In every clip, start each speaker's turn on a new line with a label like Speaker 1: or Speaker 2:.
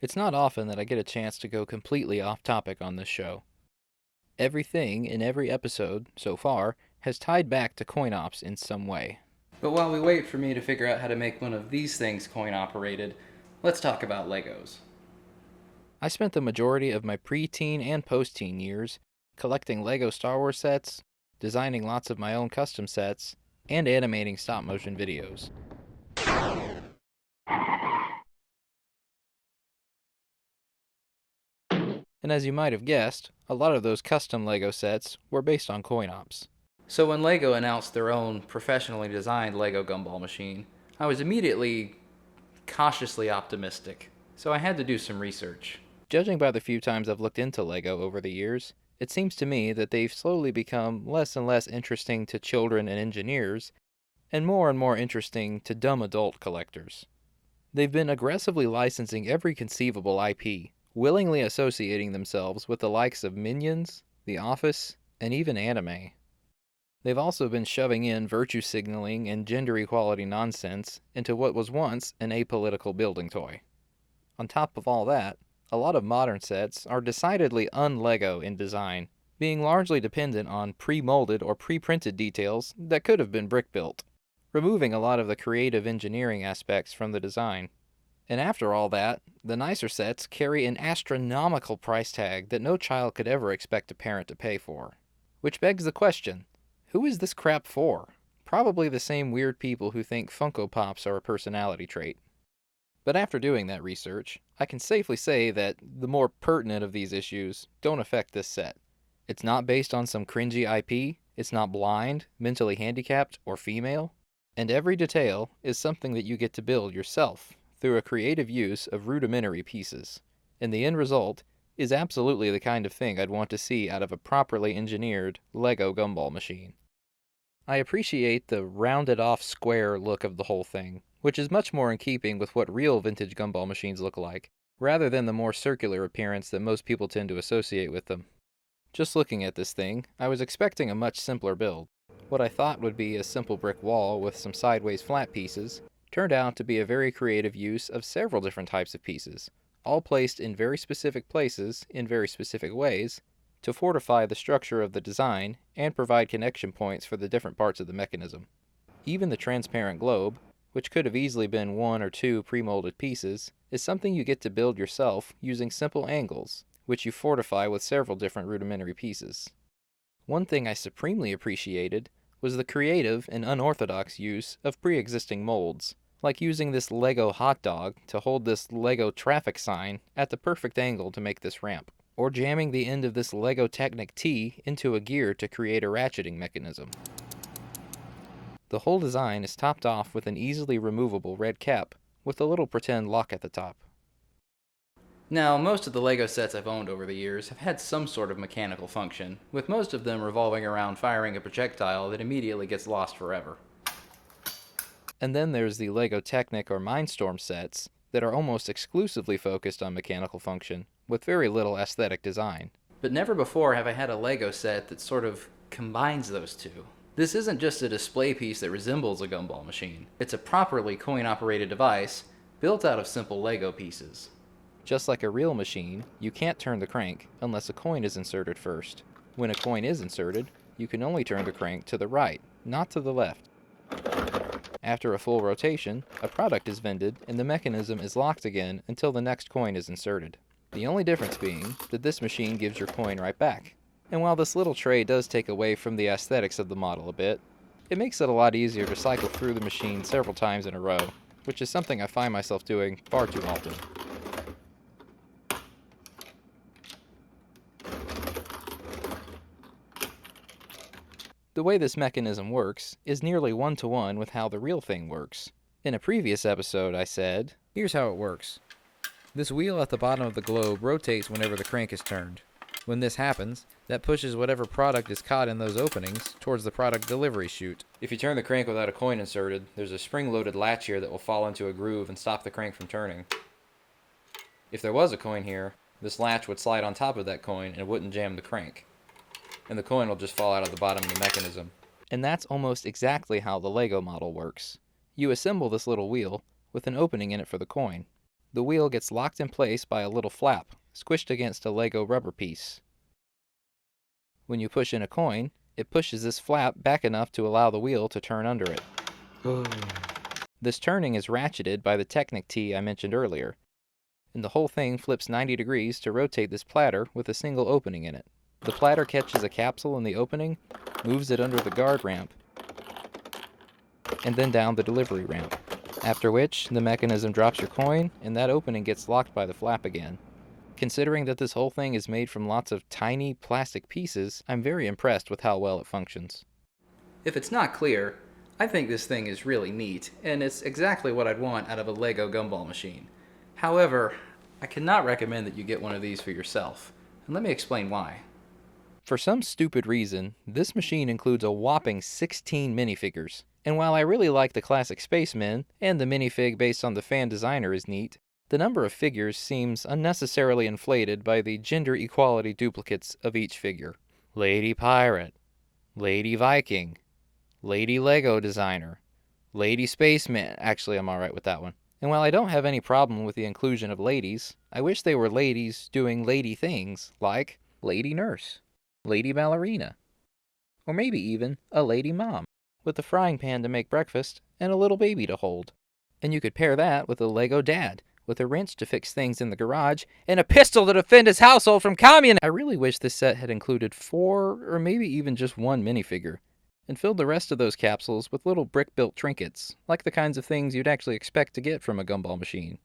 Speaker 1: It's not often that I get a chance to go completely off topic on this show. Everything in every episode, so far, has tied back to coin ops in some way. But while we wait for me to figure out how to make one of these things coin operated, let's talk about Legos. I spent the majority of my pre-teen and post-teen years collecting Lego Star Wars sets, designing lots of my own custom sets, and animating stop-motion videos. And as you might have guessed, a lot of those custom Lego sets were based on coin ops. So when Lego announced their own professionally designed Lego Gumball machine, I was immediately cautiously optimistic, so I had to do some research. Judging by the few times I've looked into Lego over the years, it seems to me that they've slowly become less and less interesting to children and engineers, and more interesting to dumb adult collectors. They've been aggressively licensing every conceivable IP, willingly associating themselves with the likes of Minions, The Office, and even anime. They've also been shoving in virtue signaling and gender equality nonsense into what was once an apolitical building toy. On top of all that, a lot of modern sets are decidedly un-Lego in design, being largely dependent on pre-molded or pre-printed details that could have been brick-built, removing a lot of the creative engineering aspects from the design. And after all that, the nicer sets carry an astronomical price tag that no child could ever expect a parent to pay for. Which begs the question, who is this crap for? Probably the same weird people who think Funko Pops are a personality trait. But after doing that research, I can safely say that the more pertinent of these issues don't affect this set. It's not based on some cringy IP, it's not blind, mentally handicapped, or female, and every detail is something that you get to build yourself through a creative use of rudimentary pieces, and the end result is absolutely the kind of thing I'd want to see out of a properly engineered Lego Gumball machine. I appreciate the rounded-off square look of the whole thing, which is much more in keeping with what real vintage Gumball machines look like, rather than the more circular appearance that most people tend to associate with them. Just looking at this thing, I was expecting a much simpler build. What I thought would be a simple brick wall with some sideways flat pieces turned out to be a very creative use of several different types of pieces, all placed in very specific places in very specific ways to fortify the structure of the design and provide connection points for the different parts of the mechanism. Even the transparent globe, which could have easily been one or two pre-molded pieces, is something you get to build yourself using simple angles, which you fortify with several different rudimentary pieces. One thing I supremely appreciated was the creative and unorthodox use of pre-existing molds, like using this Lego hot dog to hold this Lego traffic sign at the perfect angle to make this ramp, or jamming the end of this Lego Technic T into a gear to create a ratcheting mechanism. The whole design is topped off with an easily removable red cap with a little pretend lock at the top. Now, most of the Lego sets I've owned over the years have had some sort of mechanical function, with most of them revolving around firing a projectile that immediately gets lost forever. And then there's the Lego Technic or Mindstorm sets that are almost exclusively focused on mechanical function, with very little aesthetic design. But never before have I had a Lego set that sort of combines those two. This isn't just a display piece that resembles a gumball machine. It's a properly coin-operated device built out of simple Lego pieces. Just like a real machine, you can't turn the crank unless a coin is inserted first. When a coin is inserted, you can only turn the crank to the right, not to the left. After a full rotation, a product is vended and the mechanism is locked again until the next coin is inserted. The only difference being that this machine gives your coin right back. And while this little tray does take away from the aesthetics of the model a bit, it makes it a lot easier to cycle through the machine several times in a row, which is something I find myself doing far too often. The way this mechanism works is nearly one-to-one with how the real thing works. In a previous episode I said, here's how it works. This wheel at the bottom of the globe rotates whenever the crank is turned. When this happens, that pushes whatever product is caught in those openings towards the product delivery chute. If you turn the crank without a coin inserted, there's a spring-loaded latch here that will fall into a groove and stop the crank from turning. If there was a coin here, this latch would slide on top of that coin and wouldn't jam the crank, and the coin will just fall out of the bottom of the mechanism. And that's almost exactly how the Lego model works. You assemble this little wheel with an opening in it for the coin. the wheel gets locked in place by a little flap, squished against a Lego rubber piece. When you push in a coin, it pushes this flap back enough to allow the wheel to turn under it. This turning is ratcheted by the Technic T I mentioned earlier, and the whole thing flips 90 degrees to rotate this platter with a single opening in it. The platter catches a capsule in the opening, moves it under the guard ramp, and then down the delivery ramp. After which, the mechanism drops your coin, and that opening gets locked by the flap again. Considering that this whole thing is made from lots of tiny plastic pieces, I'm very impressed with how well it functions. If it's not clear, I think this thing is really neat, and it's exactly what I'd want out of a Lego Gumball machine. However, I cannot recommend that you get one of these for yourself, and let me explain why. For some stupid reason, this machine includes a whopping 16 minifigures, and while I really like the classic spacemen, and the minifig based on the fan designer is neat, the number of figures seems unnecessarily inflated by the gender equality duplicates of each figure. Lady Pirate, Lady Viking, Lady Lego Designer, Lady Spaceman. Actually, I'm alright with that one. And while I don't have any problem with the inclusion of ladies, I wish they were ladies doing lady things like Lady Nurse, Lady Ballerina, or maybe even a Lady Mom, with a frying pan to make breakfast and a little baby to hold. And you could pair that with a Lego Dad, with a wrench to fix things in the garage, and a pistol to defend his household from communists. I really wish this set had included 4 or maybe even just 1 minifigure, and filled the rest of those capsules with little brick-built trinkets, like the kinds of things you'd actually expect to get from a Gumball machine.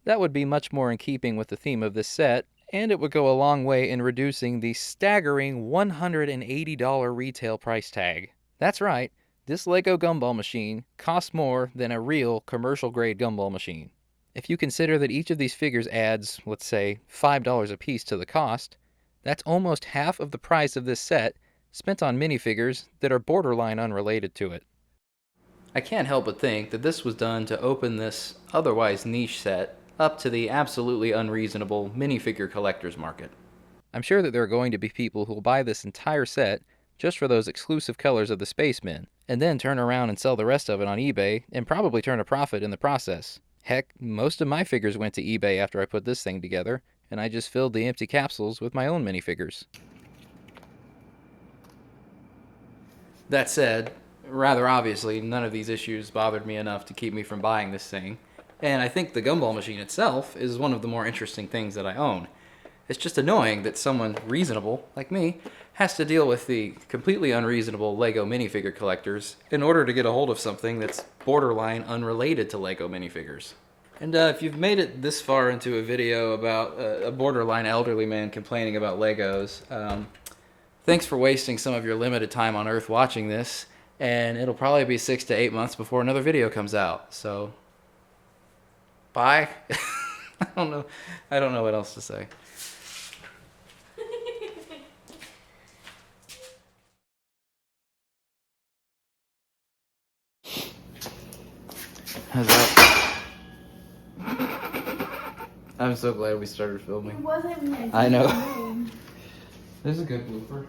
Speaker 1: That would be much more in keeping with the theme of this set, and it would go a long way in reducing the staggering $180 retail price tag. That's right, this Lego Gumball machine costs more than a real commercial-grade Gumball machine. If you consider that each of these figures adds, let's say, $5 a piece to the cost, that's almost half of the price of this set spent on minifigures that are borderline unrelated to it. I can't help but think that this was done to open this otherwise niche set up to the absolutely unreasonable minifigure collector's market. I'm sure that there are going to be people who will buy this entire set just for those exclusive colors of the spacemen, and then turn around and sell the rest of it on eBay and probably turn a profit in the process. Heck, most of my figures went to eBay after I put this thing together, and I just filled the empty capsules with my own minifigures. That said, rather obviously, none of these issues bothered me enough to keep me from buying this thing, and I think the Gumball machine itself is one of the more interesting things that I own. It's just annoying that someone reasonable, like me, has to deal with the completely unreasonable Lego minifigure collectors in order to get a hold of something that's borderline unrelated to Lego minifigures. And if you've made it this far into a video about a borderline elderly man complaining about Legos, thanks for wasting some of your limited time on Earth watching this, and it'll probably be 6 to 8 months before another video comes out, so bye. I don't know what else to say. How's that? I'm so glad we started filming.
Speaker 2: It wasn't meant to
Speaker 1: I know.
Speaker 2: be.
Speaker 1: There's a good blooper.